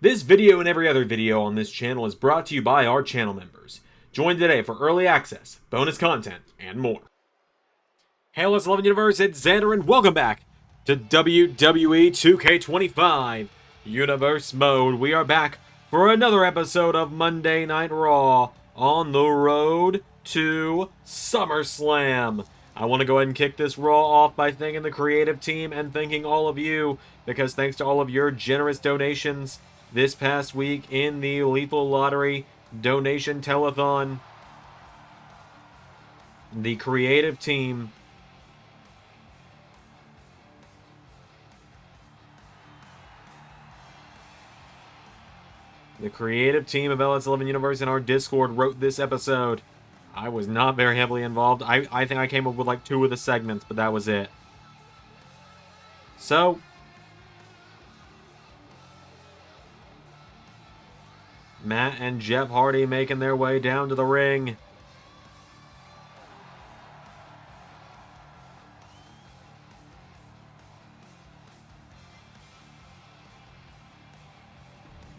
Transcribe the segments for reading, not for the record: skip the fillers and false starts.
This video and every other video on this channel is brought to you by our channel members. Join today for early access, bonus content, and more. Hey LS11 Universe, it's Xander and welcome back to WWE 2K25 Universe Mode. We are back for another episode of Monday Night Raw on the road to SummerSlam. I want to go ahead and kick this Raw off by thanking the creative team and thanking all of you, because thanks to all of your generous donations this past week in the Lethal Lottery donation telethon, the creative team of LS11 Universe in our Discord wrote this episode. I was not very heavily involved. I think I came up with like 2 of the segments, but that was it. So, Matt and Jeff Hardy making their way down to the ring.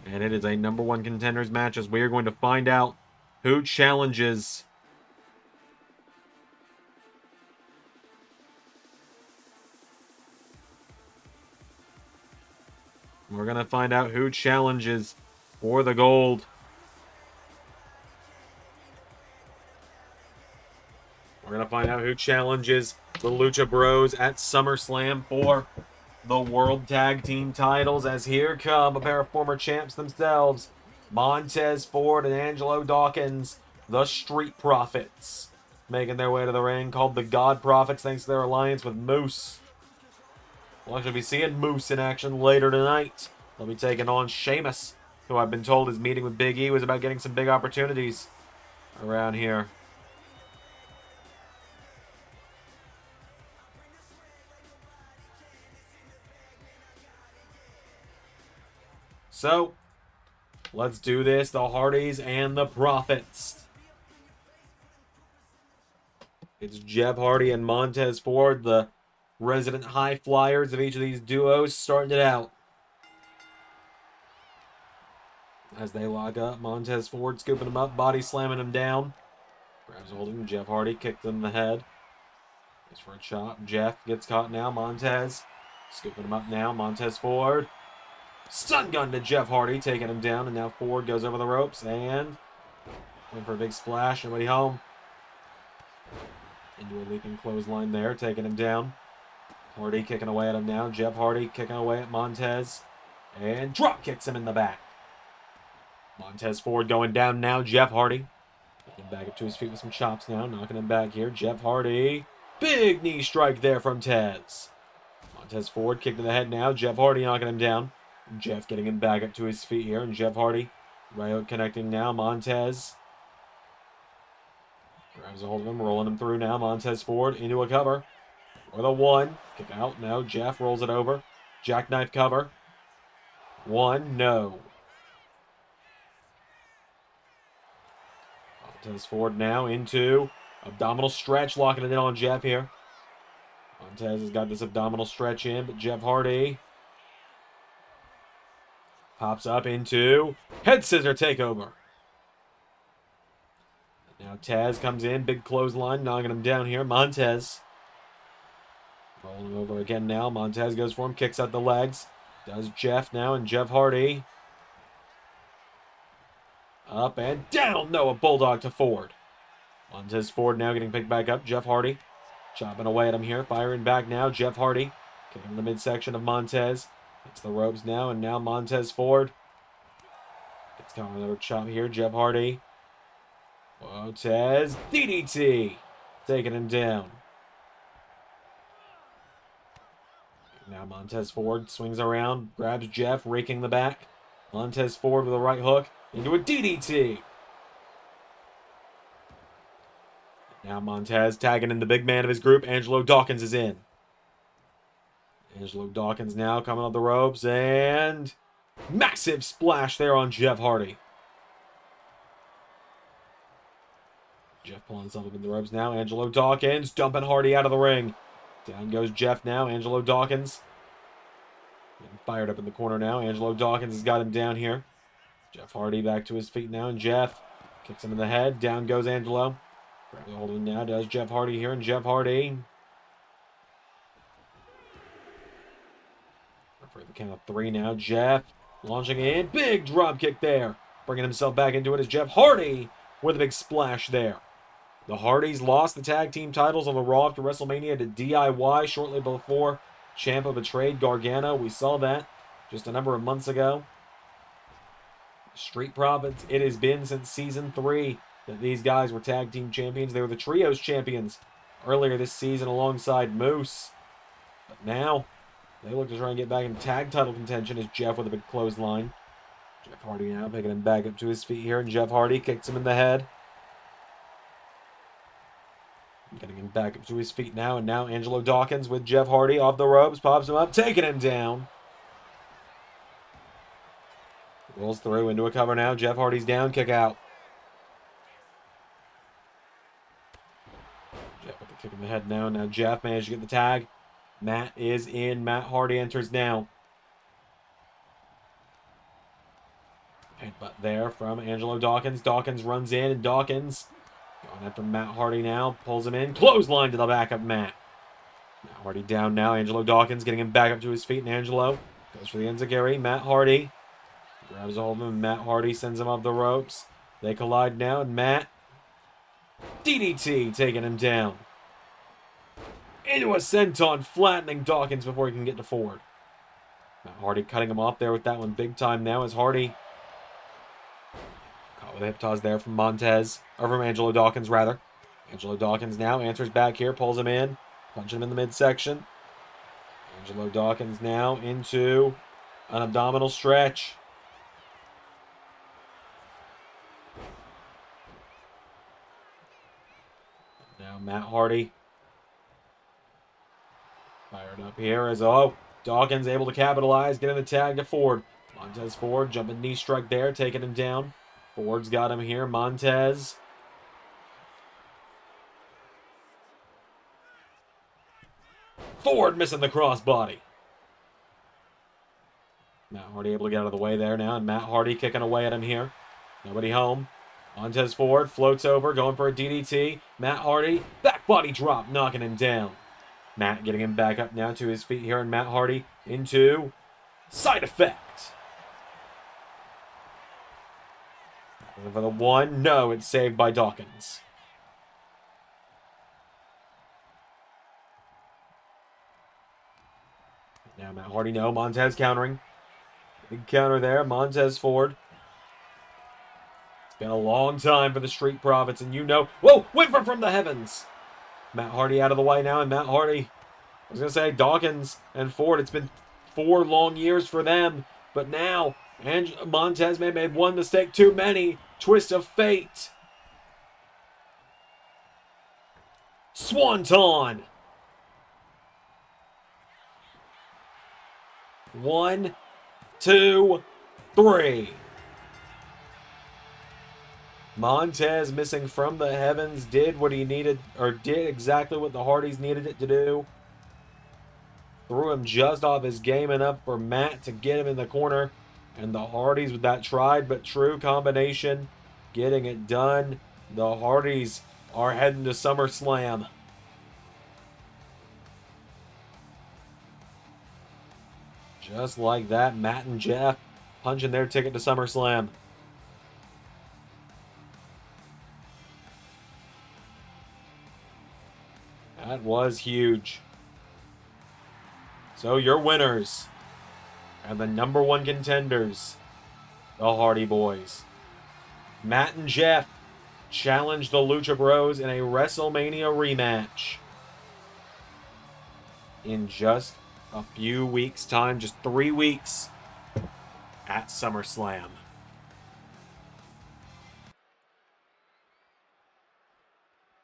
And it is a #1 contenders match, as we are going to find out who challenges We're going to find out who challenges for the gold. We're going to find out who challenges the Lucha Bros at SummerSlam for the World Tag Team titles, as here come a pair of former champs themselves, Montez Ford and Angelo Dawkins, the Street Profits, making their way to the ring, called the God Profits thanks to their alliance with Moose. We'll actually be seeing Moose in action later tonight. They'll be taking on Sheamus, who I've been told his meeting with Big E was about getting some big opportunities around here. So, let's do this. The Hardys and the Profits. It's Jeff Hardy and Montez Ford, the resident high flyers of each of these duos, starting it out. As they lock up, Montez Ford scooping him up, body slamming him down. Grabs hold of him, Jeff Hardy kicked him in the head. Goes for a chop. Jeff gets caught now. Montez scooping him up now. Montez Ford. Stun gun to Jeff Hardy, taking him down, and now Ford goes over the ropes and went for a big splash. Nobody home. Into a leaping clothesline there, taking him down. Hardy kicking away at him now. Jeff Hardy kicking away at Montez. And drop kicks him in the back. Montez Ford going down now. Jeff Hardy getting back up to his feet with some chops now. Knocking him back here. Jeff Hardy. Big knee strike there from Tez. Montez Ford kicked to the head now. Jeff Hardy knocking him down. Jeff getting him back up to his feet here. And Jeff Hardy right hook connecting now. Montez grabs a hold of him. Rolling him through now. Montez Ford into a cover. With a 1. Kick out. No. Jeff rolls it over. Jackknife cover. 1. No. Montez Ford now into abdominal stretch. Locking it in on Jeff here. Montez has got this abdominal stretch in, but Jeff Hardy pops up into head scissor takeover. Now Taz comes in. Big clothesline. Knocking him down here. Montez rolling him over again now. Montez goes for him. Kicks out the legs. Does Jeff now, and Jeff Hardy up and down. No, a bulldog to Ford. Montez Ford now getting picked back up. Jeff Hardy chopping away at him here. Firing back now. Jeff Hardy kicking the midsection of Montez. It's the ropes now, and now Montez Ford gets caught with another chop here. Jeff Hardy. Montez DDT taking him down. Now Montez Ford swings around, grabs Jeff, raking the back. Montez Ford with a right hook into a DDT. Now Montez tagging in the big man of his group. Angelo Dawkins is in. Angelo Dawkins now coming up the ropes, and massive splash there on Jeff Hardy. Jeff pulling himself up in the ropes now. Angelo Dawkins dumping Hardy out of the ring. Down goes Jeff now. Angelo Dawkins Getting fired up in the corner now. Angelo Dawkins has got him down here. Jeff Hardy back to his feet now, and Jeff kicks him in the head. Down goes Angelo. Grabbing hold of him now does Jeff Hardy here, and Jeff Hardy for the count of 3 now. Jeff launching in. Big drop kick there. Bringing himself back into it is Jeff Hardy with a big splash there. The Hardys lost the tag team titles on the Raw after WrestleMania to DIY shortly before Ciampa betrayed Gargano. We saw that just a number of months ago. Street Profits, it has been since Season 3 that these guys were tag team champions. They were the Trios champions earlier this season alongside Moose. But now, they look to try and get back in tag title contention as Jeff with a big clothesline. Jeff Hardy now picking him back up to his feet here, and Jeff Hardy kicks him in the head. Getting him back up to his feet now, and now Angelo Dawkins with Jeff Hardy off the ropes, pops him up, taking him down. Rolls through into a cover now. Jeff Hardy's down, kick out. Jeff with the kick in the head now. Now Jeff managed to get the tag. Matt is in. Matt Hardy enters now. Headbutt there from Angelo Dawkins. Dawkins runs in, and Dawkins going after Matt Hardy now. Pulls him in. Clothesline to the back of Matt. Matt Hardy down now. Angelo Dawkins getting him back up to his feet, and Angelo goes for the enziguri. Matt Hardy grabs a hold of him. Matt Hardy sends him off the ropes. They collide now, and Matt DDT taking him down. Into a senton, flattening Dawkins before he can get to Ford. Matt Hardy cutting him off there with that one big time now as Hardy caught with a hip toss there from Montez, or from Angelo Dawkins rather. Angelo Dawkins now answers back here, pulls him in, punching him in the midsection. Angelo Dawkins now into an abdominal stretch. Now Matt Hardy fired up here as, Dawkins able to capitalize, getting the tag to Ford. Montez Ford, jumping knee strike there, taking him down. Ford's got him here. Montez. Ford missing the crossbody. Matt Hardy able to get out of the way there now, and Matt Hardy kicking away at him here. Nobody home. Montez Ford floats over, going for a DDT. Matt Hardy, back body drop, knocking him down. Matt getting him back up now to his feet here, and Matt Hardy into side effect. Going for the one. No, it's saved by Dawkins. Now Matt Hardy, no. Montez countering. Big counter there. Montez Ford. It's been a long time for the Street Profits, and whoa, whimper from the heavens. Matt Hardy out of the way now, and Matt Hardy, I was going to say Dawkins and Ford, it's been 4 long years for them, but now Montez may have made one mistake too many. Twist of fate. Swanton. 1, 2, 3. Montez missing from the heavens did what he needed, or did exactly what the Hardys needed it to do. Threw him just off his game enough for Matt to get him in the corner. And the Hardys with that tried but true combination, getting it done. The Hardys are heading to SummerSlam. Just like that, Matt and Jeff punching their ticket to SummerSlam. That was huge. So your winners and the #1 contenders, the Hardy Boyz. Matt and Jeff challenged the Lucha Bros in a WrestleMania rematch in just a few weeks' time, just 3 weeks at SummerSlam.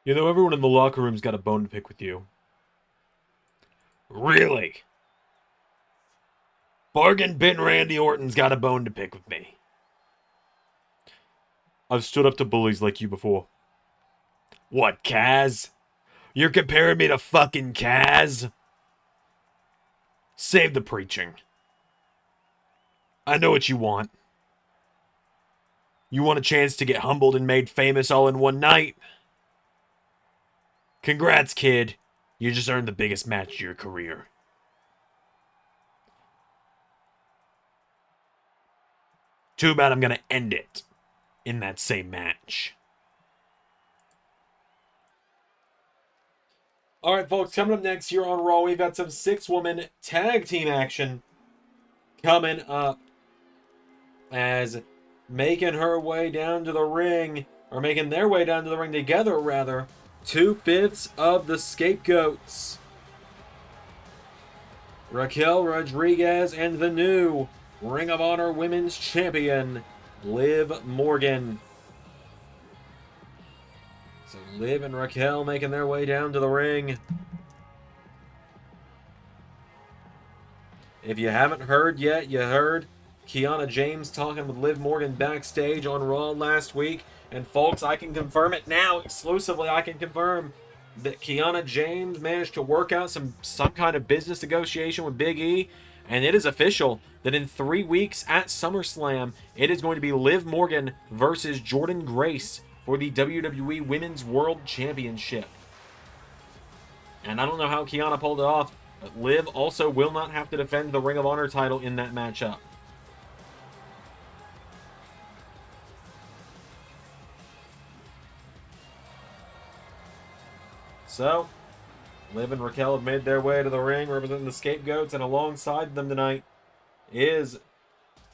You know, everyone in the locker room's got a bone to pick with you. Really? Bargain bin Randy Orton's got a bone to pick with me. I've stood up to bullies like you before. What, Kaz? You're comparing me to fucking Kaz? Save the preaching. I know what you want. You want a chance to get humbled and made famous all in one night? Congrats, kid. You just earned the biggest match of your career. Too bad I'm going to end it in that same match. Alright, folks, coming up next here on Raw, we've got some 6-woman tag team action coming up as making her way down to the ring, or making their way down to the ring together, rather, 2/5 of the Scapegoats. Raquel Rodriguez and the new Ring of Honor Women's Champion, Liv Morgan. So Liv and Raquel making their way down to the ring. If you haven't heard yet, you heard Kiana James talking with Liv Morgan backstage on Raw last week. And folks, I can confirm it now, exclusively I can confirm that Kiana James managed to work out some kind of business negotiation with Big E. And it is official that in 3 weeks at SummerSlam, it is going to be Liv Morgan versus Jordynne Grace for the WWE Women's World Championship. And I don't know how Kiana pulled it off, but Liv also will not have to defend the Ring of Honor title in that matchup. So, Liv and Raquel have made their way to the ring, representing the Scapegoats, and alongside them tonight is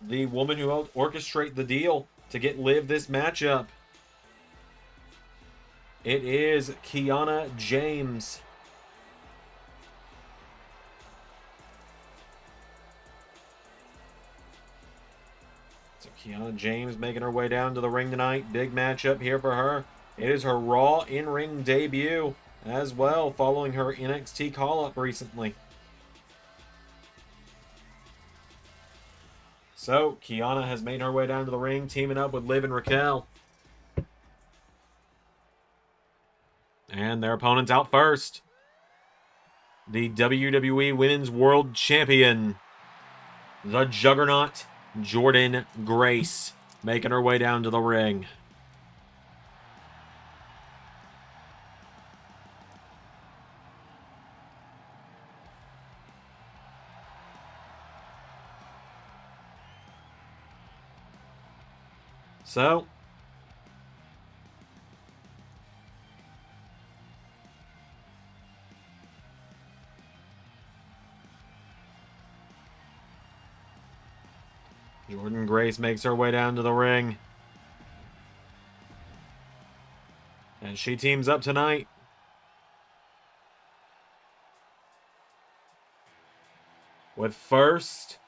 the woman who helped orchestrate the deal to get Liv this matchup. It is Kiana James. So Kiana James making her way down to the ring tonight. Big matchup here for her. It is her Raw in-ring debut as well, following her NXT call-up recently. So, Kiana has made her way down to the ring, teaming up with Liv and Raquel. And their opponents out first. The WWE Women's World Champion, the Juggernaut, Jordynne Grace, making her way down to the ring. So, Jordynne Grace makes her way down to the ring. And she teams up tonight with first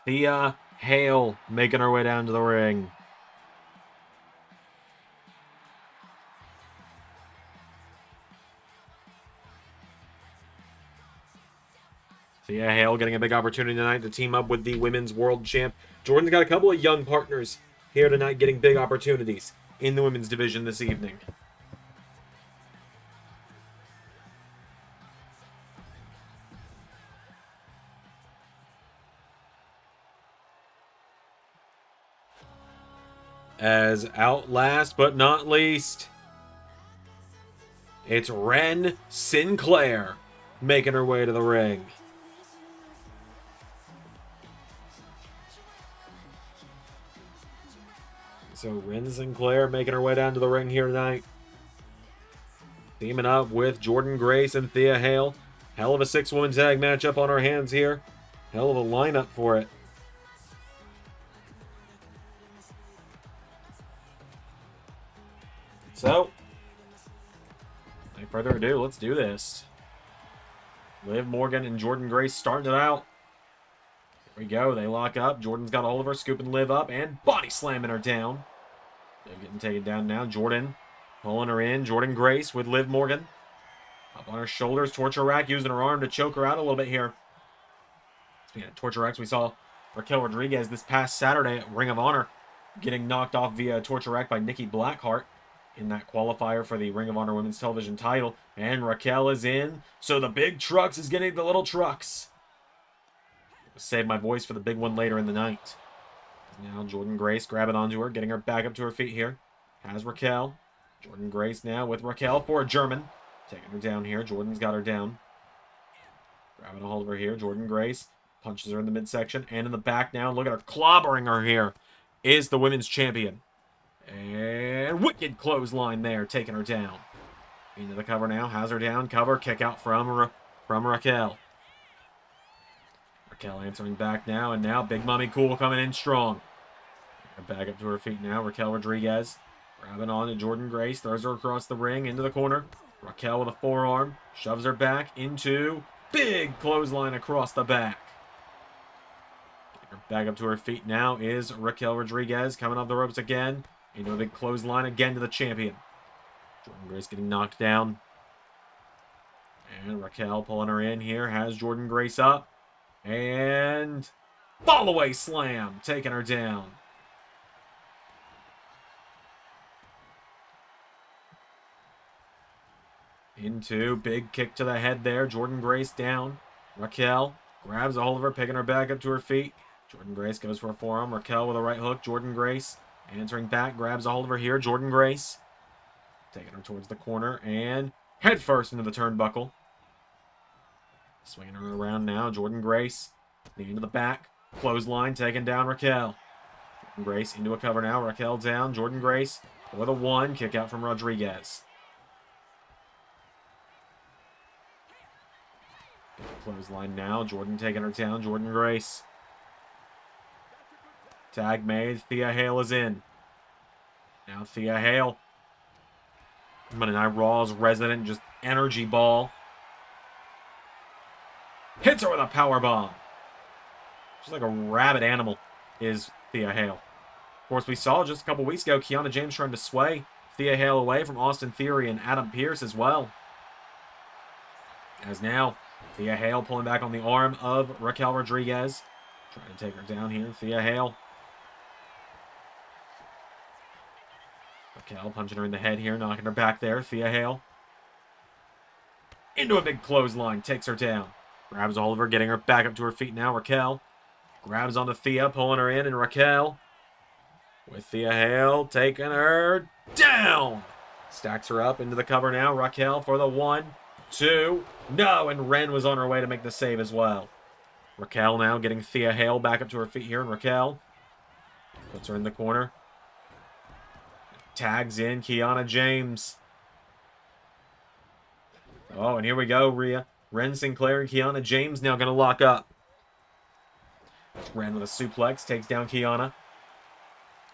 Thea Hale making her way down to the ring. Thea Hale getting a big opportunity tonight to team up with the Women's World Champ. Jordan's got a couple of young partners here tonight getting big opportunities in the women's division this evening. As out last but not least, it's Ren Sinclair making her way to the ring. So Ren Sinclair making her way down to the ring here tonight. Teaming up with Jordynne Grace and Thea Hale. Hell of a 6-woman tag matchup on our hands here. Hell of a lineup for it. So, without further ado, let's do this. Liv Morgan and Jordynne Grace starting it out. Here we go. They lock up. Jordan's got a hold of her, scooping Liv up and body slamming her down. Liv getting taken down now. Jordynne pulling her in. Jordynne Grace with Liv Morgan. Up on her shoulders. Torture rack using her arm to choke her out a little bit here. Speaking of torture racks, we saw Raquel Rodriguez this past Saturday at Ring of Honor getting knocked off via torture rack by Nikki Blackheart in that qualifier for the Ring of Honor Women's Television title. And Raquel is in. So the big trucks is getting the little trucks. Save my voice for the big one later in the night. Now Jordynne Grace grabbing onto her, getting her back up to her feet here. Has Raquel. Jordynne Grace now with Raquel for a German. Taking her down here. Jordynne's got her down. Grabbing a hold of her here. Jordynne Grace punches her in the midsection and in the back now. Look at her clobbering her here. Is the women's champion. And wicked clothesline there, taking her down. Into the cover now. Has her down. Cover. Kick out from Raquel. Raquel answering back now. And now Big Mommy Cool coming in strong. Back up to her feet now. Raquel Rodriguez. Grabbing on to Jordynne Grace. Throws her across the ring into the corner. Raquel with a forearm. Shoves her back into big clothesline across the back. Back up to her feet now is Raquel Rodriguez. Coming off the ropes again. Into a big clothesline again to the champion. Jordynne Grace getting knocked down. And Raquel pulling her in here. Has Jordynne Grace up. And fall away slam. Taking her down. Into big kick to the head there. Jordynne Grace down. Raquel grabs a hold of her, picking her back up to her feet. Jordynne Grace goes for a forearm. Raquel with a right hook. Jordynne Grace answering back. Grabs a hold of her here. Jordynne Grace taking her towards the corner. And head first into the turnbuckle. Swinging her around now. Jordynne Grace. Knee into the back. Clothesline taking down Raquel. Jordynne Grace into a cover now. Raquel down. Jordynne Grace with a one. Kick out from Rodriguez. Clothesline now. Jordynne taking her down. Jordynne Grace. Tag made. Thea Hale is in. Now Thea Hale. Monday Night Raw's resident just energy ball. Hits her with a powerbomb. She's like a rabid animal is Thea Hale. Of course, we saw just a couple weeks ago Kiana James trying to sway Thea Hale away from Austin Theory and Adam Pearce as well. As now Thea Hale pulling back on the arm of Raquel Rodriguez. Trying to take her down here. Thea Hale. Raquel punching her in the head here, knocking her back there. Thea Hale. Into a big clothesline. Takes her down. Grabs a hold of her, getting her back up to her feet now. Raquel. Grabs onto Thea, pulling her in. And Raquel. With Thea Hale taking her down. Stacks her up into the cover now. Raquel for the 1, 2. No, and Ren was on her way to make the save as well. Raquel now getting Thea Hale back up to her feet here. And Raquel puts her in the corner. Tags in Kiana James. Oh, and here we go, Rhea. Ren Sinclair and Kiana James now going to lock up. Ren with a suplex takes down Kiana.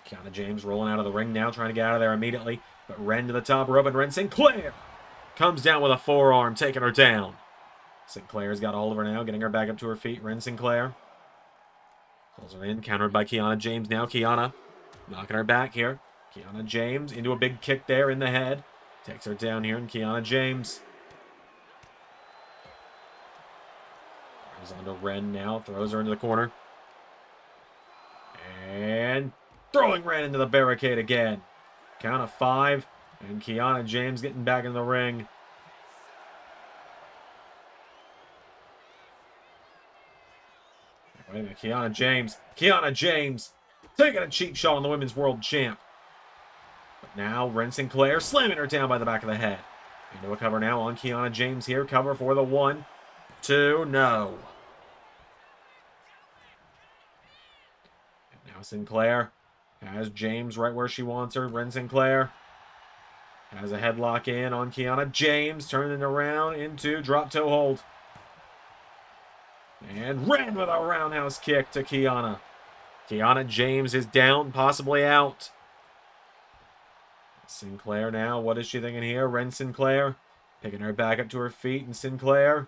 Kiana James rolling out of the ring now, trying to get out of there immediately. But Ren to the top rope, and Ren Sinclair comes down with a forearm, taking her down. Sinclair's got a hold of her now, getting her back up to her feet. Ren Sinclair pulls her in, countered by Kiana James now. Kiana knocking her back here. Kiana James into a big kick there in the head. Takes her down here, and Kiana James goes on to Ren now, throws her into the corner. And throwing Ren into the barricade again. Count of 5, and Kiana James getting back in the ring. Wait a minute, Kiana James taking a cheap shot on the Women's World Champ. But now Ren Sinclair slamming her down by the back of the head. Into a cover now on Kiana James here. Cover for the 1, 2, no. And now Sinclair has James right where she wants her. Ren Sinclair has a headlock in on Kiana James. Turning around into drop toe hold. And Ren with a roundhouse kick to Kiana. Kiana James is down, possibly out. Sinclair now, what is she thinking here? Ren Sinclair picking her back up to her feet, and Sinclair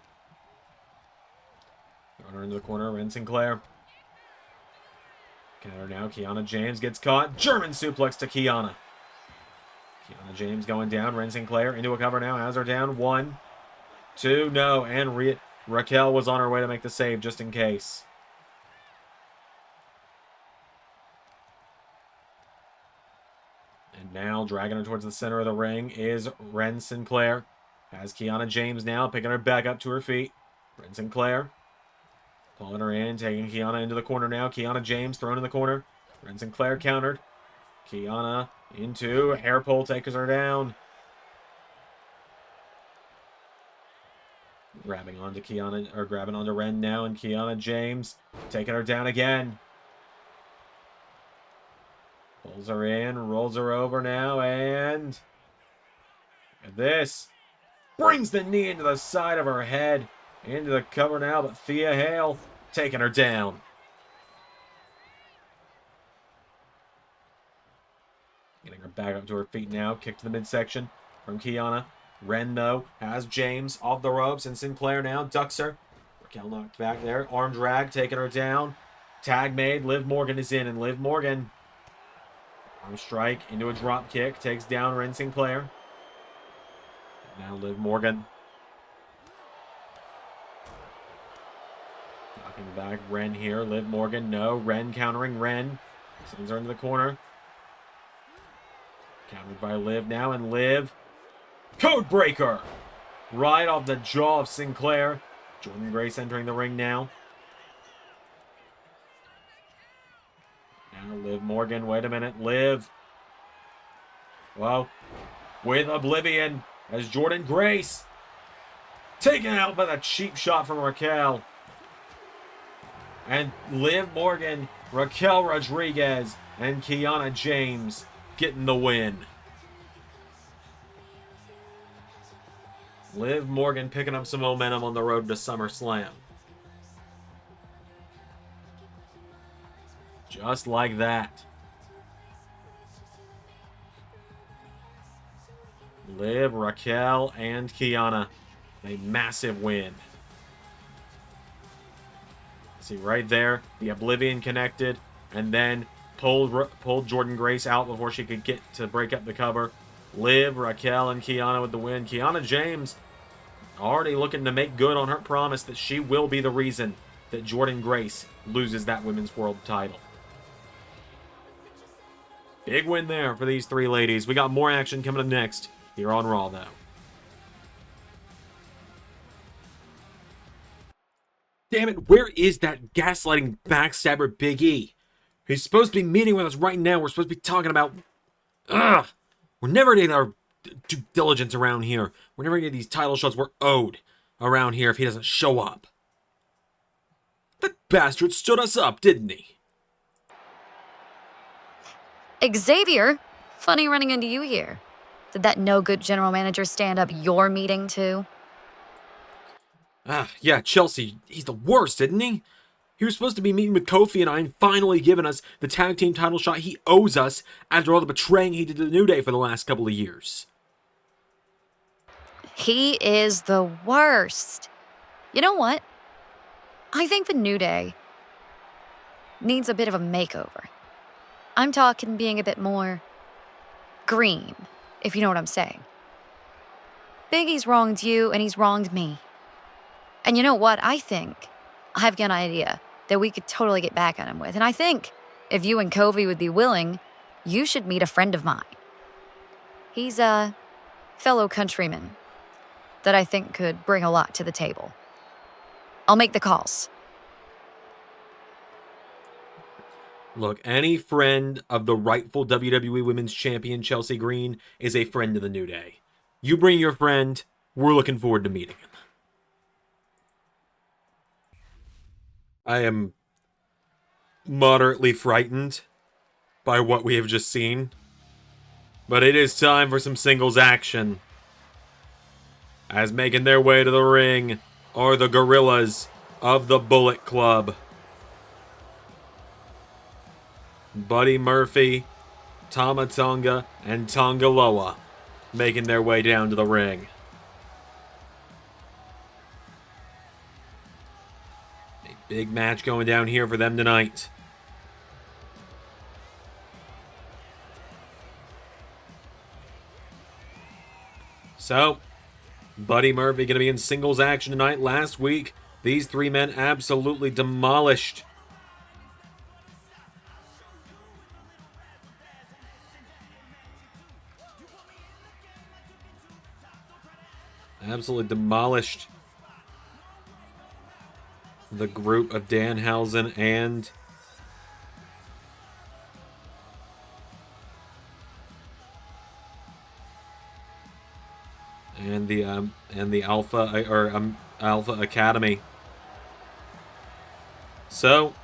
throwing her into the corner. Ren Sinclair. Counter now, Kiana James gets caught. German suplex to Kiana. Kiana James going down. Ren Sinclair into a cover now, has her down. 1, 2, no, and Raquel was on her way to make the save just in case. And now, dragging her towards the center of the ring is Ren Sinclair. Has Kiana James now, picking her back up to her feet. Ren Sinclair Pulling her in, taking Kiana into the corner now. Kiana James thrown in the corner. Ren Sinclair countered. Kiana into hair pull, takes her down. Grabbing onto Kiana, or grabbing onto Ren now, and Kiana James taking her down again. Pulls her in, rolls her over now, and this brings the knee into the side of her head. Into the cover now, but Thea Hale taking her down. Getting her back up to her feet now. Kick to the midsection from Kiana. Ren, though, has James off the ropes, and Sinclair now ducks her. Raquel knocked back there. Arm drag, taking her down. Tag made. Liv Morgan is in, and Liv Morgan, arm strike into a drop kick, takes down Ren Sinclair. Now Liv Morgan. Knocking back Ren here. Liv Morgan, no. Ren countering Ren. Sends her into the corner. Countered by Liv now, and Liv. Codebreaker! Right off the jaw of Sinclair. Jordan Grace entering the ring now. Now Liv Morgan, wait a minute. Liv. Well, with Oblivion as Jordan Grace. Taken out by the cheap shot from Raquel. And Liv Morgan, Raquel Rodriguez, and Kiana James getting the win. Liv Morgan picking up some momentum on the road to SummerSlam. Just like that. Liv, Raquel, and Kiana. A massive win. See right there, the Oblivion connected, and then pulled Jordan Grace out before she could get to break up the cover. Liv, Raquel, and Kiana with the win. Kiana James already looking to make good on her promise that she will be the reason that Jordan Grace loses that Women's World title. Big win there for these three ladies. We got more action coming up next here on Raw, though. Damn it, where is that gaslighting backstabber Big E? He's supposed to be meeting with us right now. We're supposed to be talking about... Ugh! We're never getting our due diligence around here. We're never getting these title shots we're owed around here if he doesn't show up. That bastard stood us up, didn't he? Xavier? Funny running into you here. Did that no-good general manager stand up your meeting, too? Yeah, Chelsea, he's the worst, isn't he? He was supposed to be meeting with Kofi and I and finally giving us the tag team title shot he owes us after all the betraying he did to the New Day for the last couple of years. He is the worst. You know what? I think the New Day needs a bit of a makeover. I'm talking being a bit more green, if you know what I'm saying. Big E's wronged you and he's wronged me. And you know what? I think I've got an idea that we could totally get back at him with. And I think if you and Kofi would be willing, you should meet a friend of mine. He's a fellow countryman that I think could bring a lot to the table. I'll make the calls. Look, any friend of the rightful WWE Women's Champion Chelsea Green is a friend of the New Day. You bring your friend, we're looking forward to meeting him. I am moderately frightened by what we have just seen, but it is time for some singles action. As making their way to the ring are the Gorillas of the Bullet Club. Buddy Murphy, Tama Tonga, and Tonga Loa making their way down to the ring. Big match going down here for them tonight. So, Buddy Murphy going to be in singles action tonight. Last week, these three men absolutely demolished the group of Danhausen and the Alpha Academy. So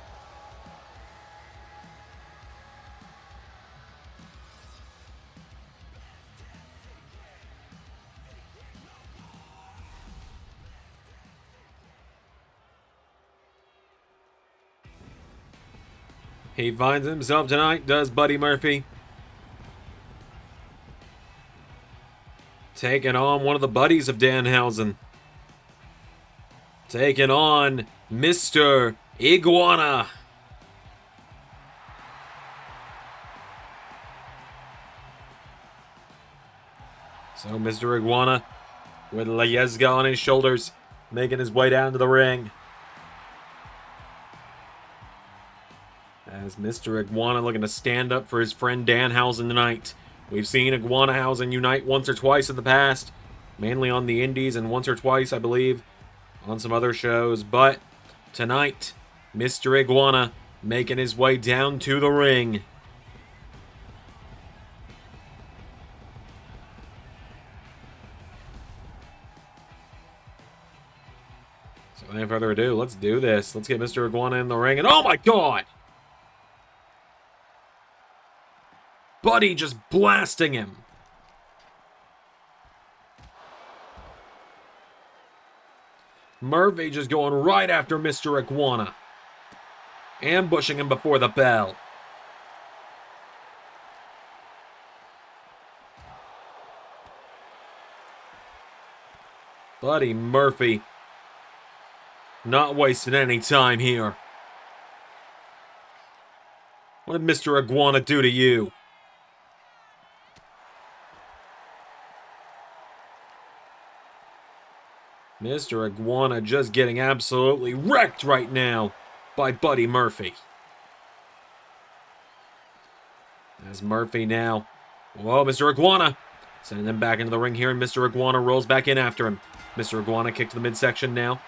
he finds himself tonight, does Buddy Murphy. Taking on one of the buddies of Danhausen. Taking on Mr. Iguana. So Mr. Iguana with Layezga on his shoulders, making his way down to the ring. As Mr. Iguana looking to stand up for his friend Danhausen tonight. We've seen Iguanahausen unite once or twice in the past, mainly on the indies and once or twice, I believe, on some other shows. But tonight, Mr. Iguana making his way down to the ring. So without further ado, let's do this. Let's get Mr. Iguana in the ring. And oh my god! Buddy just blasting him. Murphy just going right after Mr. Iguana. Ambushing him before the bell. Buddy Murphy not wasting any time here. What did Mr. Iguana do to you? Mr. Iguana just getting absolutely wrecked right now by Buddy Murphy. As Murphy now. Whoa, Mr. Iguana. Sending him back into the ring here, and Mr. Iguana rolls back in after him. Mr. Iguana kick to the midsection now.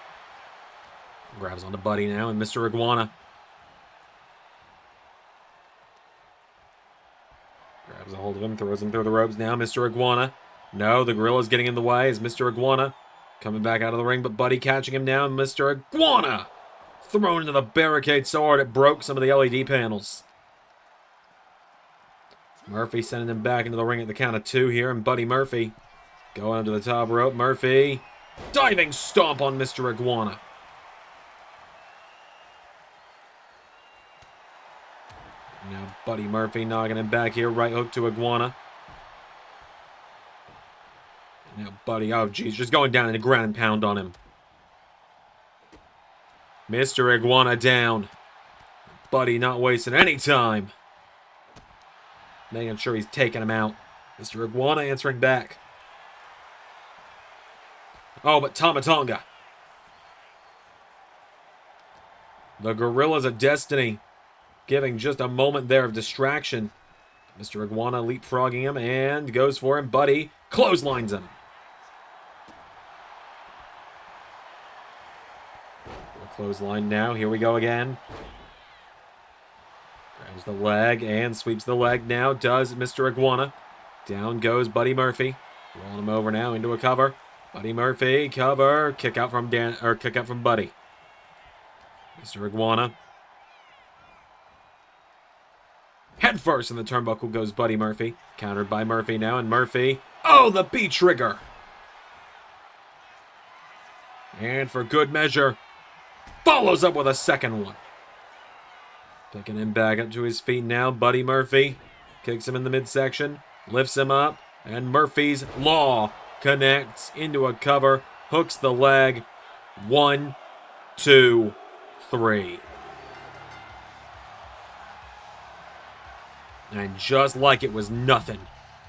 Grabs onto Buddy now, and Mr. Iguana grabs a hold of him, throws him through the ropes now. Mr. Iguana. No, the Gorilla's getting in the way as Mr. Iguana coming back out of the ring, but Buddy catching him down. Mr. Iguana thrown into the barricade so hard it broke some of the LED panels. Murphy sending him back into the ring at the count of 2 here, and Buddy Murphy going up to the top rope. Murphy diving stomp on Mr. Iguana. Now Buddy Murphy knocking him back here, right hook to Iguana. Now Buddy, oh geez, just going down in the ground and pound on him. Mr. Iguana down. Buddy not wasting any time. Making sure he's taking him out. Mr. Iguana answering back. Oh, but Tamatonga. The Gorillas of Destiny giving just a moment there of distraction. Mr. Iguana leapfrogging him and goes for him. Buddy clotheslines him. Clothesline now. Here we go again. Grabs the leg and sweeps the leg now. Does Mr. Iguana. Down goes Buddy Murphy. Rolling him over now into a cover. Buddy Murphy cover. Kick out from Buddy. Mr. Iguana. Head first in the turnbuckle goes Buddy Murphy. Countered by Murphy now, and Murphy. Oh, the B trigger. And for good measure, follows up with a second one. Picking him back up to his feet now. Buddy Murphy kicks him in the midsection, lifts him up, and Murphy's Law connects into a cover, hooks the leg. 1, 2, 3. And just like it was nothing,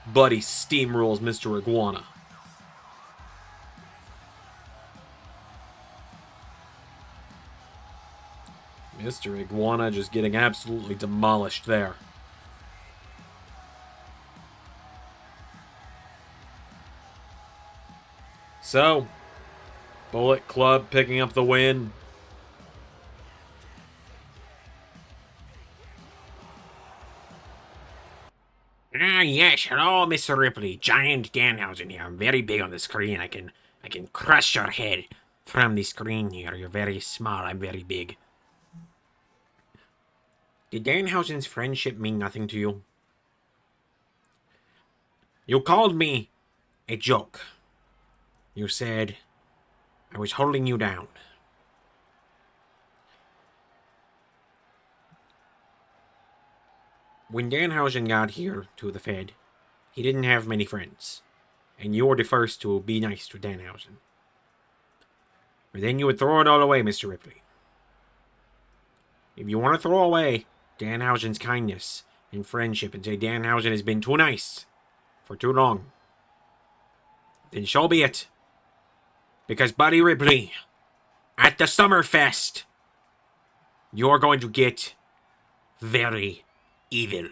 Buddy steamrolls Mr. Iguana. Mr. Iguana just getting absolutely demolished there. So, Bullet Club picking up the win. Ah, yes. Hello, Mr. Ripley. Giant Danhausen here. I'm very big on the screen. I can crush your head from the screen here. You're very small. I'm very big. Did Danhausen's friendship mean nothing to you? You called me a joke. You said I was holding you down. When Danhausen got here to the Fed, he didn't have many friends, and you were the first to be nice to Danhausen. But then you would throw it all away, Mr. Ripley. If you want to throw away Danhausen's kindness and friendship and say Danhausen has been too nice for too long, then so be it. Because Buddy Ripley, at the Summerfest, you're going to get very evil.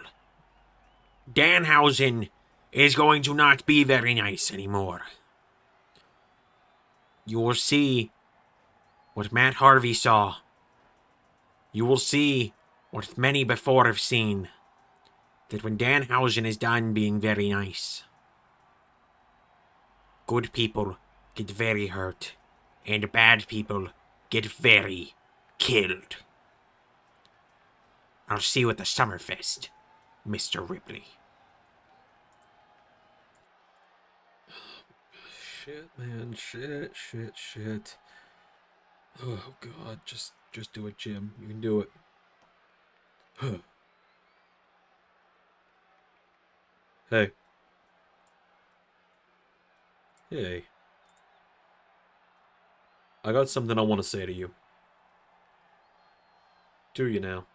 Danhausen is going to not be very nice anymore. You will see what Matt Harvey saw. You will see what many before have seen. That when Danhausen is done being very nice, good people get very hurt, and bad people get very killed. I'll see you at the Summerfest, Mr. Ripley. Shit, man. Shit. Oh, God. Just do it, Jim. You can do it. Hey. Hey. I got something I want to say to you. Do you now?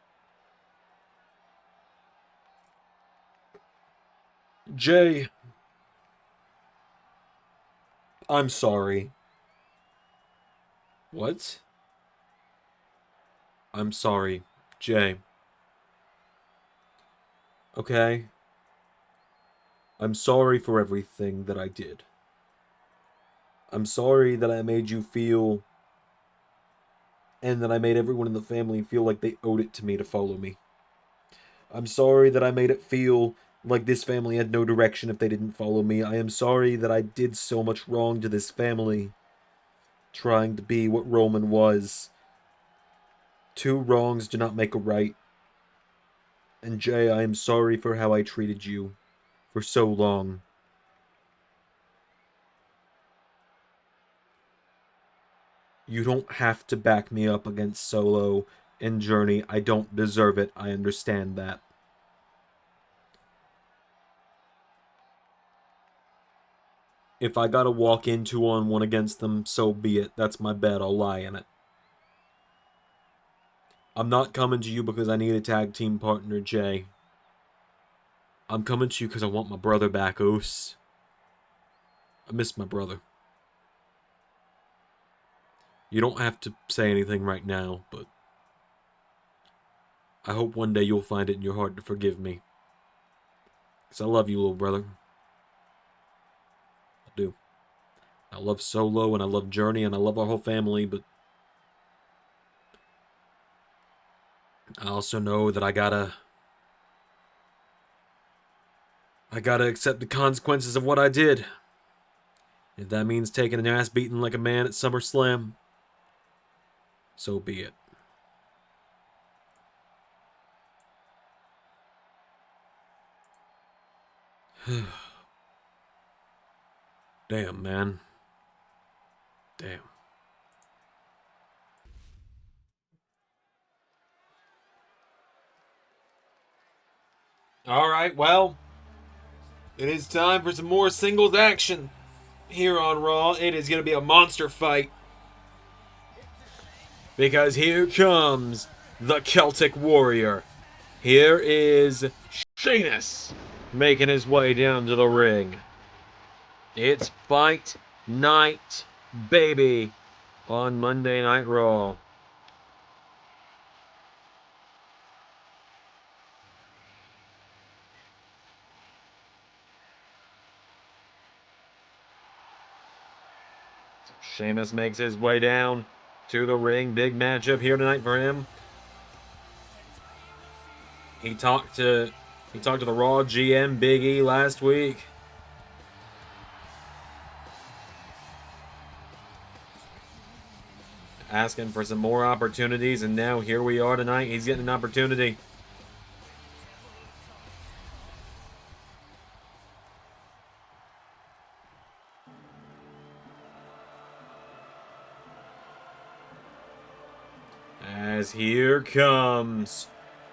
Jay. I'm sorry. What? I'm sorry, Jay. Okay? I'm sorry for everything that I did. I'm sorry that I made you feel, and that I made everyone in the family feel like they owed it to me to follow me. I'm sorry that I made it feel like this family had no direction if they didn't follow me. I am sorry that I did so much wrong to this family, trying to be what Roman was. Two wrongs do not make a right. And Jay, I am sorry for how I treated you for so long. You don't have to back me up against Solo and Journey. I don't deserve it. I understand that. If I gotta walk in 2-on-1 against them, so be it. That's my bed. I'll lie in it. I'm not coming to you because I need a tag team partner, Jay. I'm coming to you because I want my brother back, Oos. I miss my brother. You don't have to say anything right now, but I hope one day you'll find it in your heart to forgive me. Because I love you, little brother. I do. I love Solo, and I love Journey, and I love our whole family, but I also know that I gotta accept the consequences of what I did. If that means taking an ass beating like a man at SummerSlam, so be it. Damn, man. Damn. Alright, well, it is time for some more singles action here on Raw. It is going to be a monster fight. Because here comes the Celtic Warrior. Here is Sheamus making his way down to the ring. It's Fight Night, baby, on Monday Night Raw. Sheamus makes his way down to the ring. Big matchup here tonight for him. He talked to He talked to the Raw GM Big E last week. Asking for some more opportunities, and now here we are tonight. He's getting an opportunity. As here comes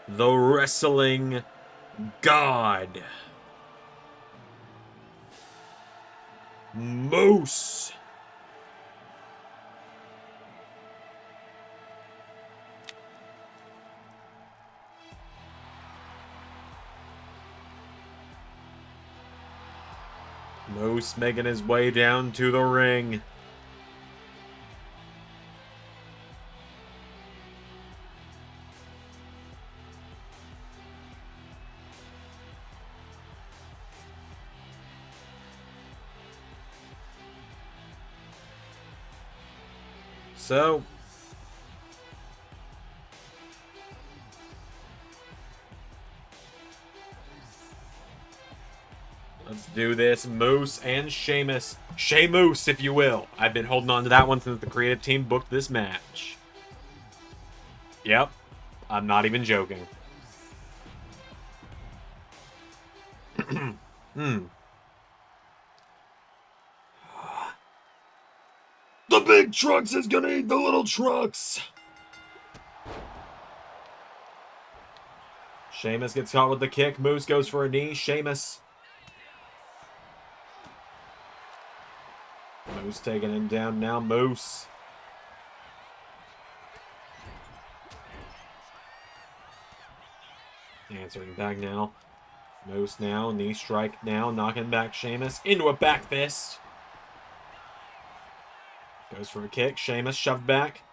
the wrestling god, Moose. Moose making his way down to the ring. So, let's do this. Moose and Sheamus. Sheamus, if you will. I've been holding on to that one since the creative team booked this match. Yep. I'm not even joking. The big trucks is gonna eat the little trucks. Sheamus gets caught with the kick. Moose goes for a knee. Sheamus. Moose taking him down now. Moose. Answering back now. Moose now. Knee strike now. Knocking back Sheamus into a back fist. Goes for a kick. Sheamus shoved back.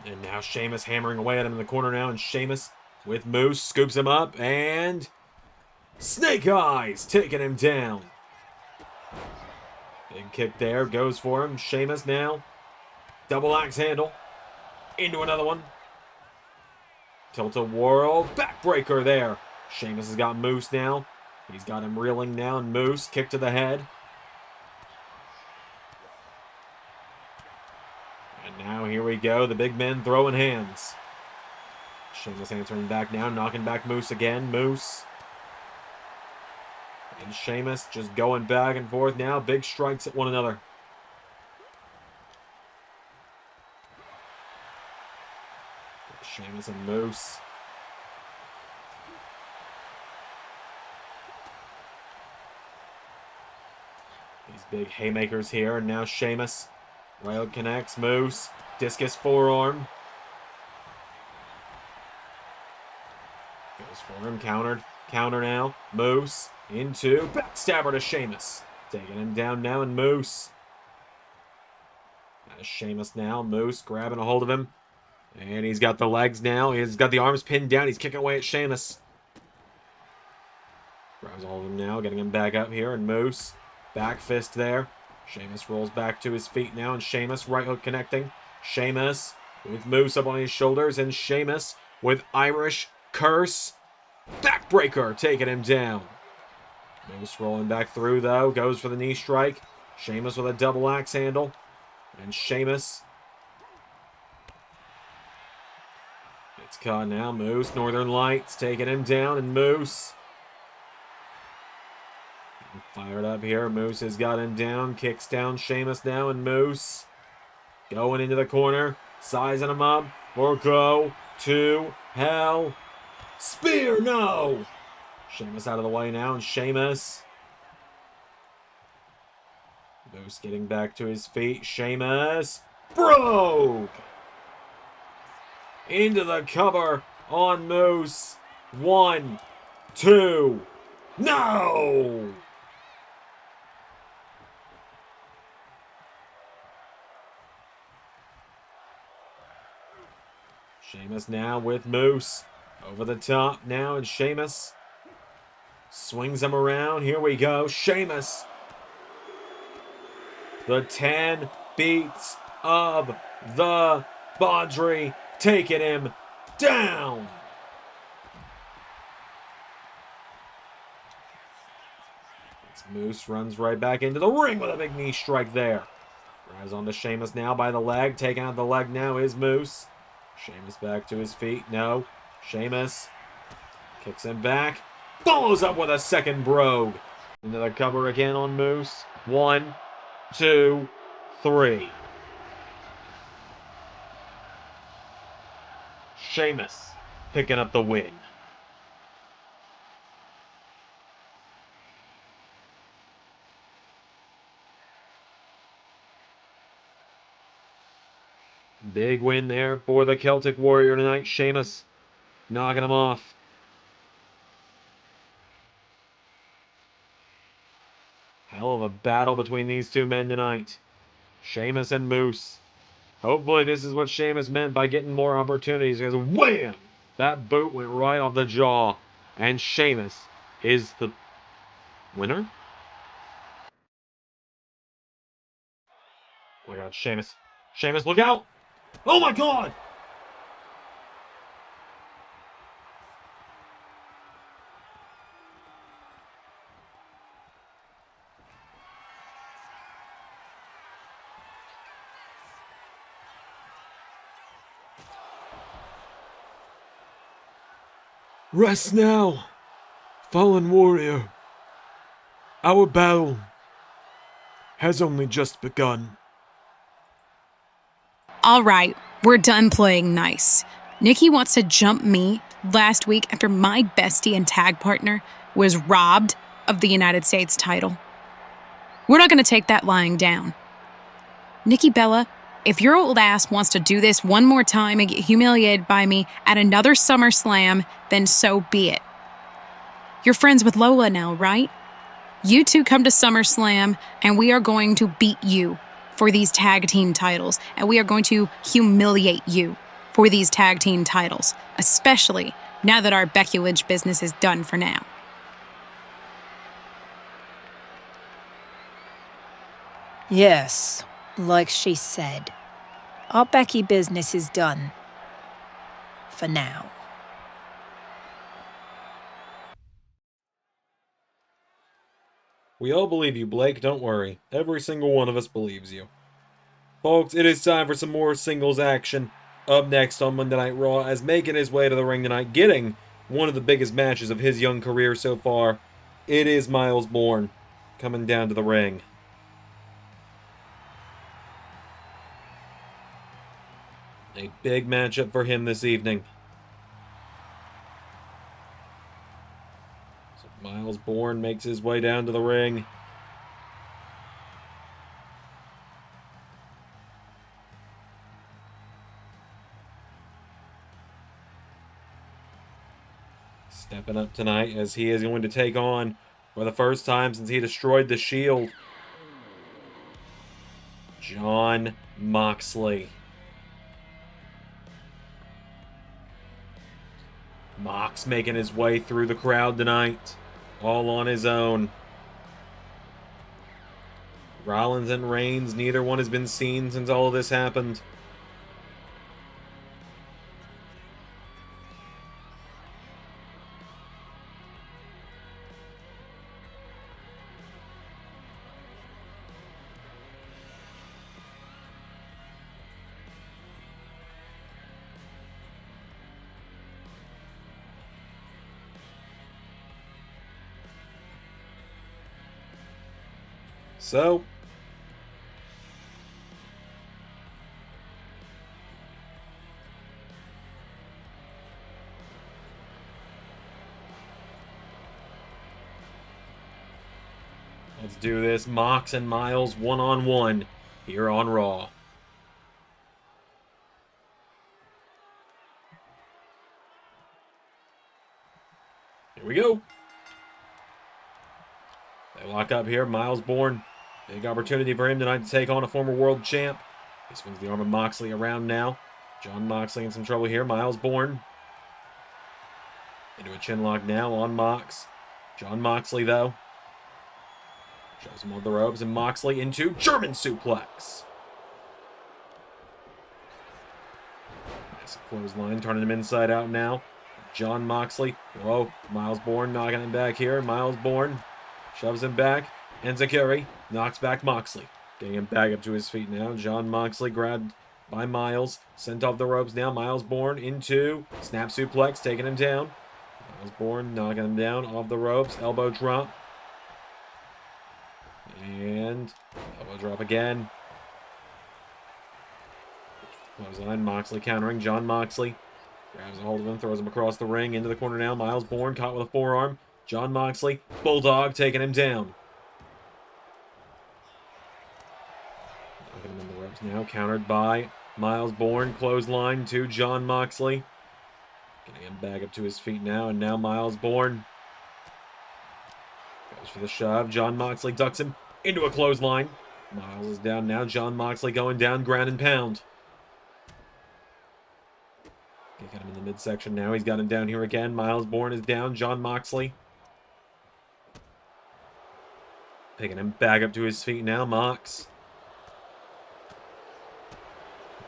And now Sheamus hammering away at him in the corner now. And Sheamus with Moose scoops him up. And Snake Eyes taking him down. Big kick there. Goes for him. Sheamus now. Double axe handle. Into another one. Tilt-a-whirl. Backbreaker there. Sheamus has got Moose now. He's got him reeling now. And Moose. Kick to the head. And now here we go. The big men throwing hands. Sheamus answering back now. Knocking back Moose again. Moose. And Sheamus just going back and forth now. Big strikes at one another. Sheamus and Moose. These big haymakers here. And now Sheamus. Right connects. Moose. Discus forearm. Goes for him. Countered. Counter now. Moose. Into backstabber to Sheamus. Taking him down now, and Moose. That is Sheamus now. Moose grabbing a hold of him. And he's got the legs now. He's got the arms pinned down. He's kicking away at Sheamus. Grabs a hold of him now, getting him back up here, and Moose. Back fist there. Sheamus rolls back to his feet now, and Sheamus right hook connecting. Sheamus with Moose up on his shoulders, and Sheamus with Irish curse. Backbreaker taking him down. Moose rolling back through, though. Goes for the knee strike. Sheamus with a double axe handle. And Sheamus. It's caught now. Moose. Northern Lights taking him down. And Moose. Fired up here. Moose has got him down. Kicks down Sheamus now. And Moose. Going into the corner. Sizing him up. For go to hell. Spear. No. Sheamus out of the way now, and Sheamus. Moose getting back to his feet. Sheamus broke into the cover on Moose. 1, 2, no! Sheamus now with Moose. Over the top now, and Sheamus swings him around. Here we go. Sheamus. The 10 beats of the Baudry taking him down. Moose runs right back into the ring with a big knee strike there. Grabs onto Sheamus now by the leg. Taking out the leg now is Moose. Sheamus back to his feet. No. Sheamus kicks him back. Follows up with a second brogue. Into the cover again on Moose. 1, 2, 3. Sheamus picking up the win. Big win there for the Celtic Warrior tonight. Sheamus knocking him off. Hell of a battle between these two men tonight. Sheamus and Moose. Hopefully this is what Sheamus meant by getting more opportunities. Because wham! That boot went right off the jaw. And Sheamus is the winner? Oh my god, Sheamus. Sheamus, look out! Oh my god! Rest now, fallen warrior. Our battle has only just begun. All right, we're done playing nice. Nikki wants to jump me last week after my bestie and tag partner was robbed of the United States title. We're not going to take that lying down. Nikki Bella, if your old ass wants to do this one more time and get humiliated by me at another SummerSlam, then so be it. You're friends with Lola now, right? You two come to SummerSlam, and we are going to beat you for these tag team titles, and we are going to humiliate you for these tag team titles, especially now that our Becky Lynch business is done for now. Yes, like she said, our Becky business is done. For now. We all believe you, Blake. Don't worry. Every single one of us believes you. Folks, it is time for some more singles action. Up next on Monday Night Raw, as making his way to the ring tonight, getting one of the biggest matches of his young career so far, it is Miles Bourne coming down to the ring. A big matchup for him this evening. So Miles Bourne makes his way down to the ring. Stepping up tonight as he is going to take on, for the first time since he destroyed the Shield, Jon Moxley. Mox making his way through the crowd tonight, all on his own. Rollins and Reigns, neither one has been seen since all of this happened. So, let's do this. Mox and Miles one-on-one here on Raw. Here we go. They lock up here. Miles Bourne. Big opportunity for him tonight to take on a former world champ. He swings the arm of Moxley around now. Jon Moxley in some trouble here. Miles Bourne into a chin lock now on Mox. Jon Moxley, though, shows him on the ropes, and Moxley into German suplex. Nice clothesline, turning him inside out now. Jon Moxley. Whoa, Miles Bourne knocking him back here. Miles Bourne shoves him back. Enzikuri knocks back Moxley. Getting him back up to his feet now. John Moxley grabbed by Miles. Sent off the ropes now. Miles Bourne into snap suplex, taking him down. Miles Bourne knocking him down off the ropes. Elbow drop. And elbow drop again. Clothesline. Moxley countering. John Moxley grabs a hold of him, throws him across the ring, into the corner now. Miles Bourne caught with a forearm. John Moxley, Bulldog, taking him down. Knocking him in the ropes now, countered by Miles Bourne. Clothesline to John Moxley. Getting him back up to his feet now, and now Miles Bourne goes for the shove. John Moxley ducks him into a clothesline. Miles is down now. John Moxley going down, ground and pound. Got him in the midsection now. He's got him down here again. Miles Bourne is down. John Moxley picking him back up to his feet now. Mox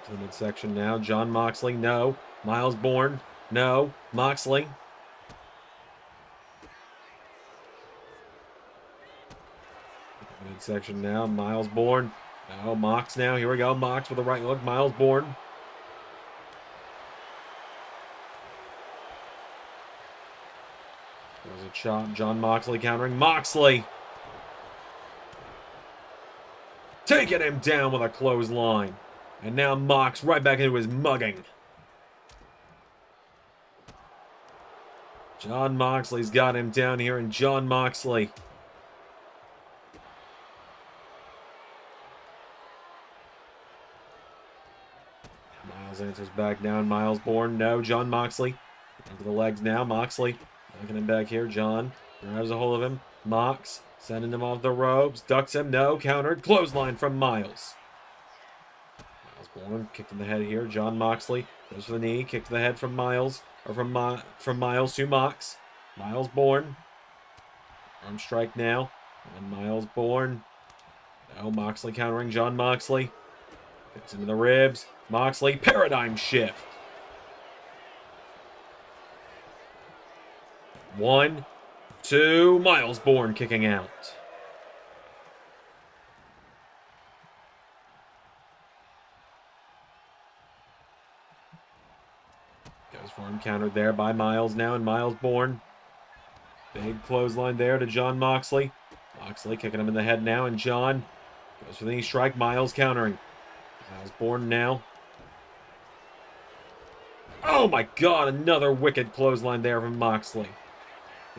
to the midsection now. John Moxley, no. Miles Bourne, no. Moxley. Midsection now. Miles Bourne, no. Mox now. Here we go. Mox with the right hook. Miles Bourne. There's a chop. John Moxley countering. Moxley taking him down with a clothesline. And now Mox right back into his mugging. John Moxley's got him down here, and John Moxley Miles answers back down. Miles Bourne, no. John Moxley into the legs now. Moxley knocking him back here. John grabs a hold of him. Mox sending him off the ropes. Ducks him. No. Countered. Clothesline from Miles. Miles Bourne kicked in the head here. John Moxley goes for the knee. Kick to the head from Miles. Or from Miles to Mox. Miles Bourne. Arm strike now. And Miles Bourne. No. Moxley countering. John Moxley. Gets into the ribs. Moxley. Paradigm shift. 1, 2, Miles Bourne kicking out. Goes for him, countered there by Miles now, and Miles Bourne. Big clothesline there to John Moxley. Moxley kicking him in the head now, and John goes for the knee strike. Miles countering. Miles Bourne now. Oh my god, another wicked clothesline there from Moxley.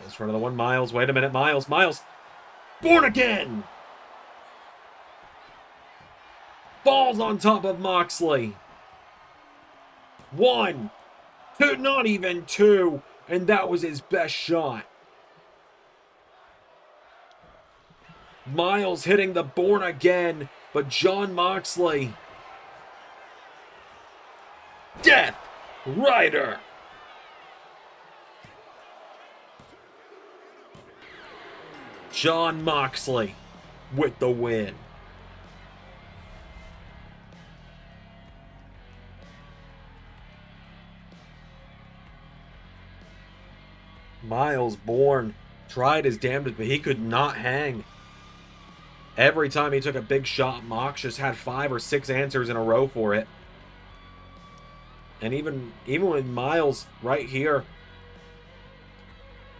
Goes for another one. Miles, wait a minute. Miles. Born again! Falls on top of Moxley. 1, 2, not even 2. And that was his best shot. Miles hitting the Born Again, but John Moxley. Death Rider. John Moxley with the win. Miles Bourne tried his damnedest, but he could not hang. Every time he took a big shot, Mox just had 5 or 6 answers in a row for it. And even when Miles right here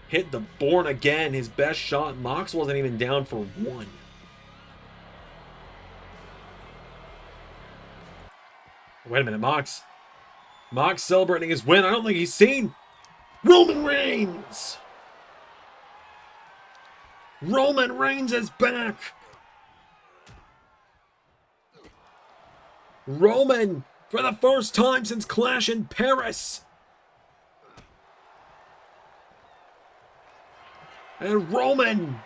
hit the Born Again, his best shot, Mox wasn't even down for 1. Wait a minute, Mox celebrating his win. I don't think he's seen Roman Reigns. Roman Reigns is back. Roman, for the first time since Clash in Paris. And Roman.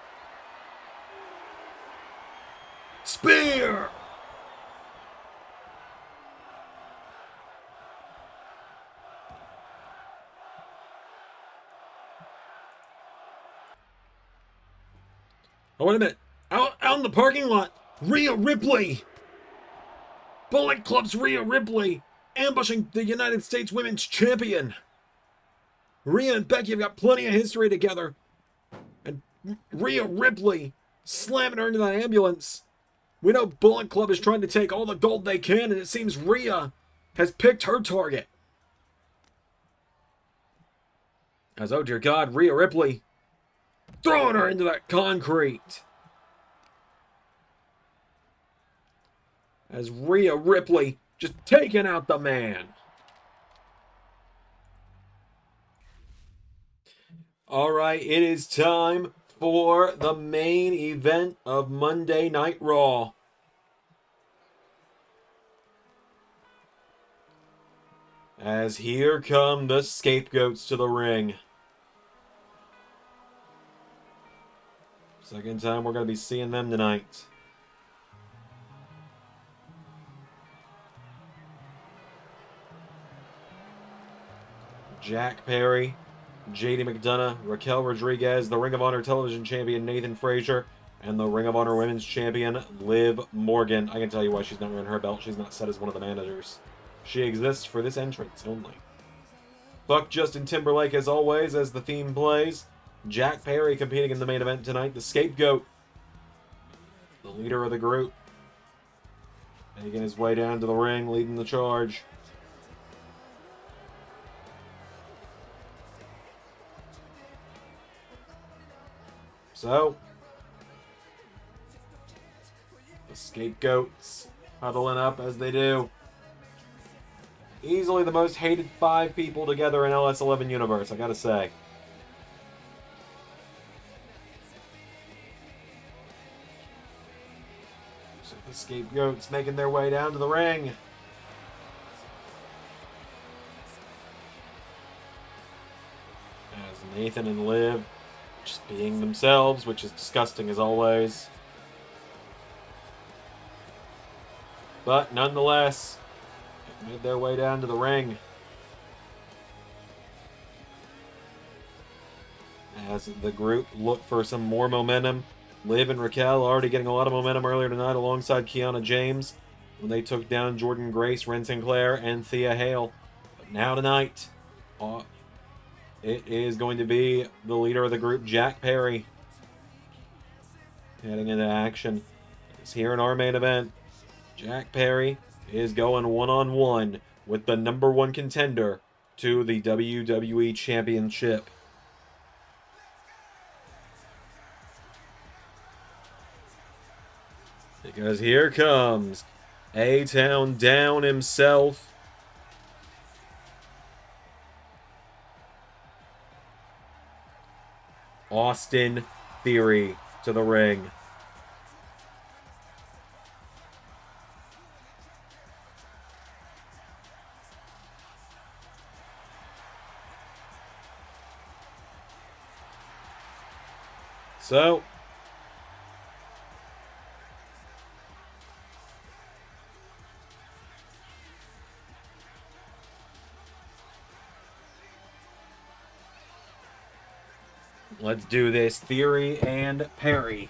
Spear. Oh, wait a minute. Out in the parking lot, Rhea Ripley. Bullet Club's Rhea Ripley ambushing the United States Women's Champion. Rhea and Becky have got plenty of history together. And Rhea Ripley slamming her into the ambulance. We know Bullet Club is trying to take all the gold they can, and it seems Rhea has picked her target. As, oh dear God, Rhea Ripley throwing her into that concrete. As Rhea Ripley just taking out the man. All right, it is time for the main event of Monday Night Raw. As here come the scapegoats to the ring. Second time we're going to be seeing them tonight. Jack Perry, JD McDonough, Raquel Rodriguez, the Ring of Honor Television Champion Nathan Frazier, and the Ring of Honor Women's Champion Liv Morgan. I can tell you why she's not wearing her belt. She's not set as one of the managers. She exists for this entrance only. Fuck Justin Timberlake as always as the theme plays. Jack Perry competing in the main event tonight. The scapegoat. The leader of the group. Making his way down to the ring, leading the charge. So, the scapegoats huddling up as they do. Easily the most hated 5 people together in LS11 universe, I gotta say. So the scapegoats making their way down to the ring. As Nathan and Liv just being themselves, which is disgusting as always. But nonetheless, made their way down to the ring. As the group look for some more momentum. Liv and Raquel already getting a lot of momentum earlier tonight alongside Kiana James when they took down Jordan Grace, Ren Sinclair, and Thea Hale. But now tonight, it is going to be the leader of the group, Jack Perry, heading into action. It's here in our main event. Jack Perry is going one-on-one with the #1 contender to the WWE Championship. Because here comes A-Town Down himself. Austin Theory to the ring. So, let's do this. Theory and Perry.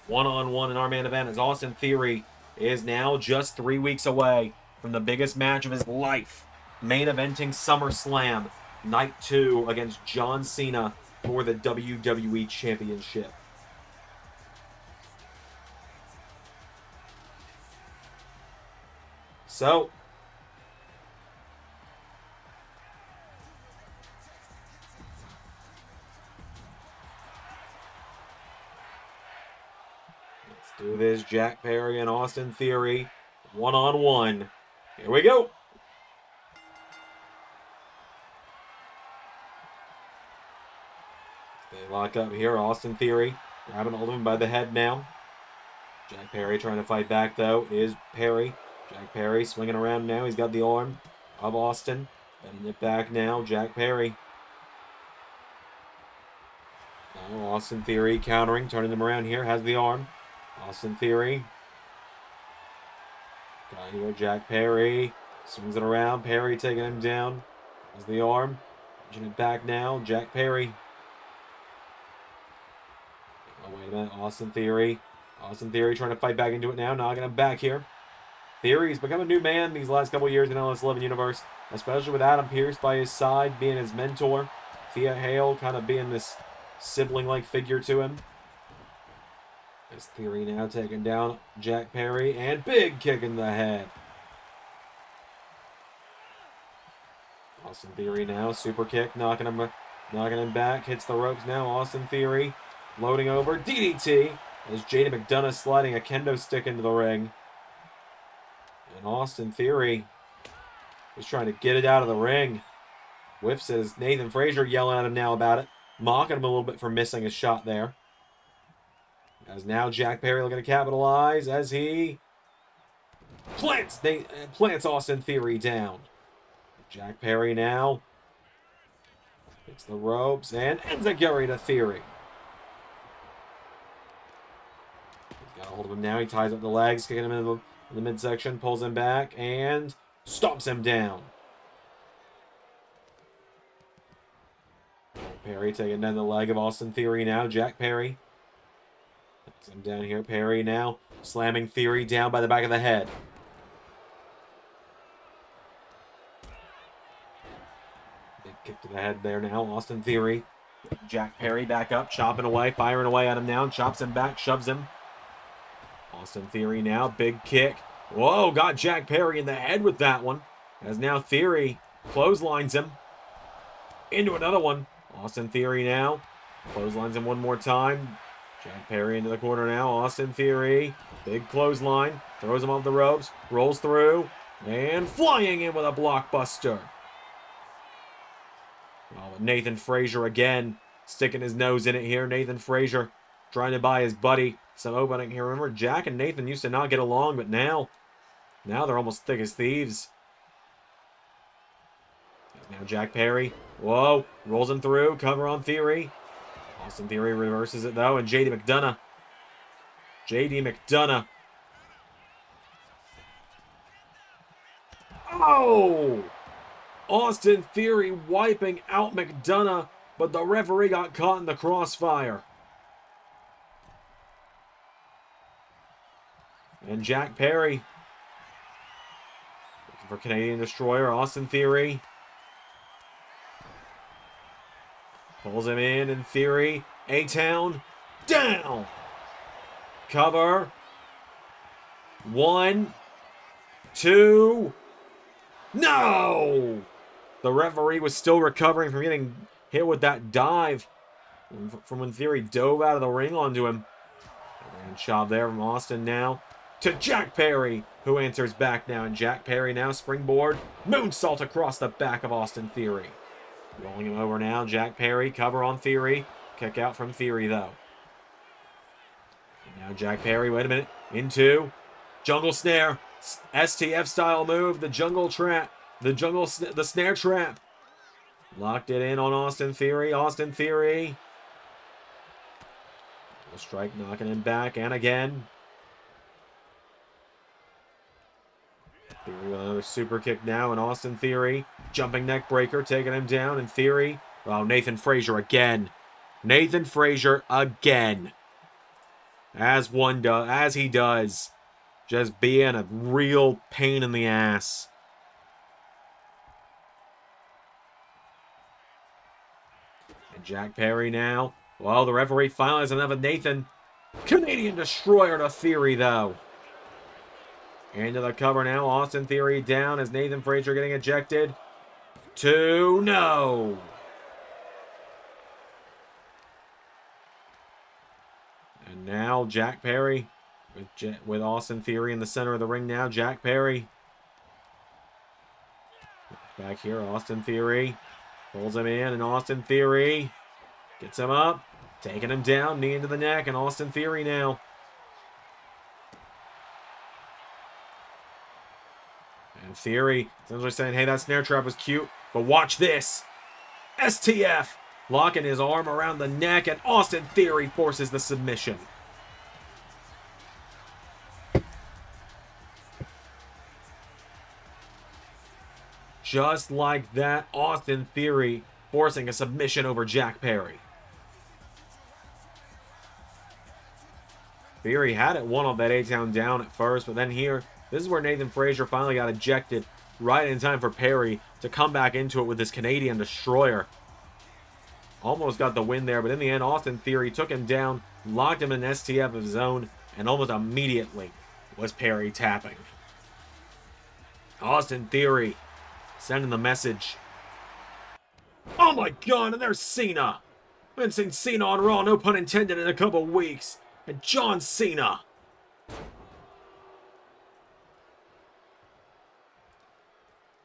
One-on-one in our main event as Austin Theory is now just 3 weeks away from the biggest match of his life. Main eventing SummerSlam. Night 2 against John Cena for the WWE Championship. So, let's do this. Jack Perry and Austin Theory, one-on-one. Here we go. They lock up here. Austin Theory grabbing hold of him by the head now. Jack Perry trying to fight back, though, is Perry. Jack Perry swinging around now. He's got the arm of Austin. Bending it back now. Jack Perry. Now Austin Theory countering, turning him around here. Has the arm. Austin Theory. Got here Jack Perry. Swings it around. Perry taking him down. Has the arm. Pushing it back now. Jack Perry. Oh, wait a minute. Austin Theory. Austin Theory trying to fight back into it now. Knocking him back here. Theory's become a new man these last couple years in LS11 Universe, especially with Adam Pearce by his side, being his mentor. Thea Hale kind of being this sibling-like figure to him. As Theory now taking down Jack Perry, and big kick in the head. Austin Theory now, super kick, knocking him back, hits the ropes now. Austin Theory loading over, DDT, as JD McDonough sliding a kendo stick into the ring. And Austin Theory is trying to get it out of the ring. Whiffs as Nathan Frazier yelling at him now about it, mocking him a little bit for missing a shot there. As now Jack Perry looking to capitalize as he plants Austin Theory down. Jack Perry now hits the ropes and enziguri to Theory. He's got a hold of him now. He ties up the legs, kicking him in the midsection, pulls him back, and stomps him down. Perry taking down the leg of Austin Theory now. Jack Perry puts him down here. Perry now slamming Theory down by the back of the head. Big kick to the head there now. Austin Theory. Jack Perry back up, chopping away, firing away at him now. Chops him back, shoves him. Austin Theory now, big kick. Whoa, got Jack Perry in the head with that one. As now Theory clotheslines him into another one. Austin Theory now clotheslines him one more time. Jack Perry into the corner now. Austin Theory, big clothesline, throws him off the ropes, rolls through, and flying in with a blockbuster. Oh, Nathan Frazier again, sticking his nose in it here. Nathan Frazier trying to buy his buddy some opening here. Remember, Jack and Nathan used to not get along, but now they're almost thick as thieves. Now Jack Perry, whoa, rolls him through, cover on Theory. Austin Theory reverses it though, and JD McDonough. Oh! Austin Theory wiping out McDonough, but the referee got caught in the crossfire. And Jack Perry looking for Canadian Destroyer. Austin Theory pulls him in, and Theory, A-Town, down. Cover. 1, 2, no! The referee was still recovering from getting hit with that dive from when Theory dove out of the ring onto him. And shove there from Austin now to Jack Perry, who answers back now. And Jack Perry now springboard, moonsault across the back of Austin Theory. Rolling him over now. Jack Perry, cover on Theory. Kick out from Theory, though. And now Jack Perry, wait a minute, into jungle snare. STF style move, the jungle trap. The snare trap. Locked it in on Austin Theory. Austin Theory. Strike knocking him back, and again. Theory with another super kick now, and Austin Theory. Jumping neck breaker, taking him down, and Theory. Oh, Nathan Frazier again. Nathan Frazier again. As he does. Just being a real pain in the ass. And Jack Perry now. Well, the referee finally has enough of Nathan. Canadian Destroyer to Theory, though. Into the cover now. Austin Theory down as Nathan Frazier getting ejected. 2, no. And now Jack Perry with Austin Theory in the center of the ring now. Jack Perry. Back here, Austin Theory. Pulls him in, and Austin Theory gets him up. Taking him down, knee into the neck, and Austin Theory now. And Theory essentially saying, hey, that snare trap was cute, but watch this. STF locking his arm around the neck, and Austin Theory forces the submission. Just like that, Austin Theory forcing a submission over Jack Perry. Theory had it one off that A-Town down at first, but then here, this is where Nathan Frazier finally got ejected right in time for Perry to come back into it with this Canadian Destroyer. Almost got the win there, but in the end, Austin Theory took him down locked him in an STF of his own, and almost immediately was Perry tapping. Austin Theory sending the message. Oh my god, and there's Cena! We haven't seen Cena on Raw, no pun intended, in a couple weeks. And John Cena!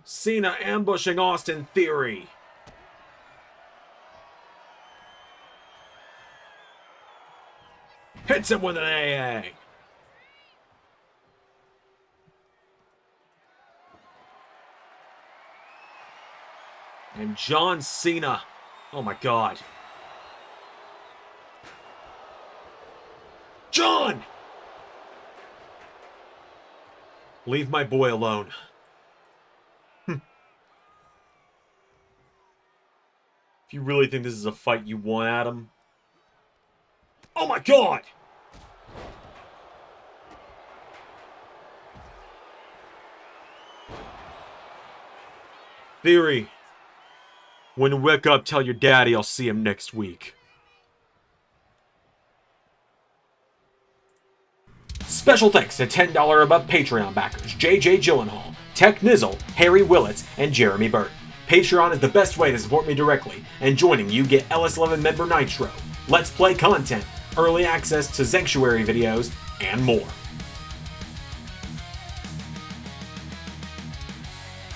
Cena ambushing Austin Theory. Hits him with an AA. And John Cena. Oh my god. John! Leave my boy alone. If you really think this is a fight you want, Adam. Oh my god! Theory. When you wake up, tell your daddy I'll see him next week. Special thanks to $10 above Patreon backers JJ Gyllenhaal, Tech Nizzle, Harry Willetts, and Jeremy Burt. Patreon is the best way to support me directly, and joining you get LS11 member Nitro, Let's Play content, early access to Sanctuary videos, and more.